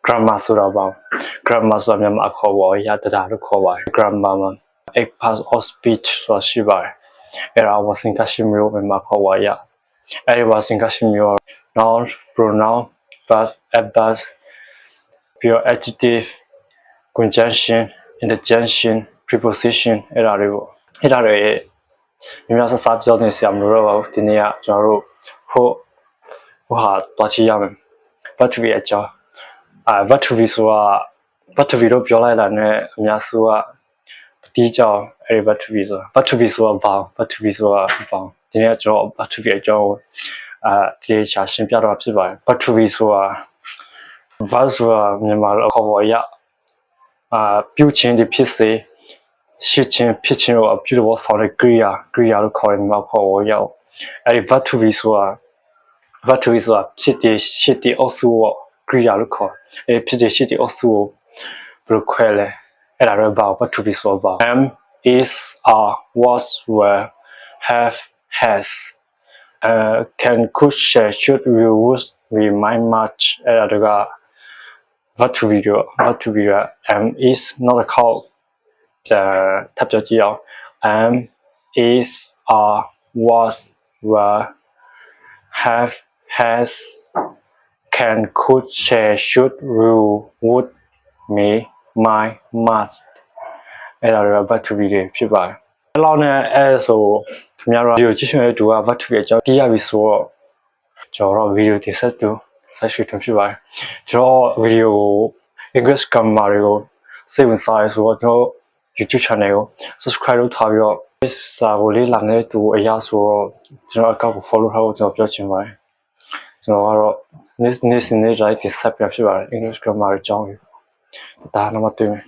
grammar ဆိုတာပါ grammar ဆိုတာမြန်မာခေါ်ပေါ်ရတတာလို့ခေါ်ပါတယ် grammar မှာ a part of speech ဆိုတာရှိပါတယ်အဲ့ဒါဝါစင်ကရှိမျိုးမြန်မာခေါ်ပေါ်ရအဲ့ဒီဝါစင်ကရှိမျိုး noun pronoun verb adverb ပြီးတော့ adjective conjunction interjection preposition အဲ့ဒါတွေပေါ့အဲ့ဒါတွေမြန်မာစကားပြောနေဆရာမလို့တော့ပါဘူးဒီနေ့ကကျွန်တော်တို့ဟိုဟာတွားချရမယ် what to be အကြောင်းwhat to be ဆိုတာ what to be လို့ပြောလိုက်တာနဲ့အများစုကဒီကြောင်အဲ့ဒီ what to be ဆိုတာ what to be ဆိုတာဘာ what to be ဆိုတာဘာဒီနေ့ကကျွန်တော် what to be အကြောင်းဒီချာရှင်းပြတော့ဖြစ်ပါတယ် what to be ဆိုတာ what ဆိုတာမြန်မာလိုခေါ်ပေါ်ရပြုခြင်းဒီဖြစ်စေရှိခြင်းဖြစ်ခြင်းကိုအပြုလို့ဆောင်တဲ့ကိရိယာလို့ခေါ်တယ်မြန်မာခေါ်ပေါ်ရအဲ့ဒီ what to be ဆိုတာ what to be ဆိုတာဖြစ်တဲ့အုပ်စုကိုကိရိယာလို့ခေါ်အဲ့ဖြစ်တဲ့ရှိတဲ့အုပ်စုကိုဘယ်လိုခွဲလဲအဲ့ဒါတော့ဘာ what to be ဆိုတာဘာ am is are was were have has can could share should will would we might much အဲ့ဒါက what to be တော့ what to be က am is နောက်တစ်ခေါက်ထပ်ပြောကြည့်အောင် am is are was were have has can could share should will would may might must အဲ့ဒါတော့ what to be တွေဖြစ်ပါတယ်အဲ့လောက်နဲ့အဲ့ဆိုခင်ဗျားတို့ဗီဒီယိုကြည့်ရှင်တဲ့သူက what to be အကြောင်းသိရပြီဆိုတော့ကျွန်တော်ဗီဒီယိုတင်ဆက်သူဆက်ရှိထွန်းဖြစ်ပါတယ်ကျွန်တော်ဗီဒီယိုကို English grammar တွေကိုစိတ်ဝင်စားရဆိုတော့ကျွန်တော် YouTube channel ကို subscribe လုပ်ထားပြီးတော့စာကိုလေးလာနေတဲ့သူအရာဆိုတော့ကျွန်တော်အကောင့်ကို follow ထားဖို့ကျွန်တော်ပြောချင်ပါတယ်ကျွန်တော်ကတော့နေ့စဉ်နေ့တိုင်းတင်ဆက်ပြဖြစ်ပါတယ် English grammar အကြောင်းကိုဒါမှမတွေ့မယ်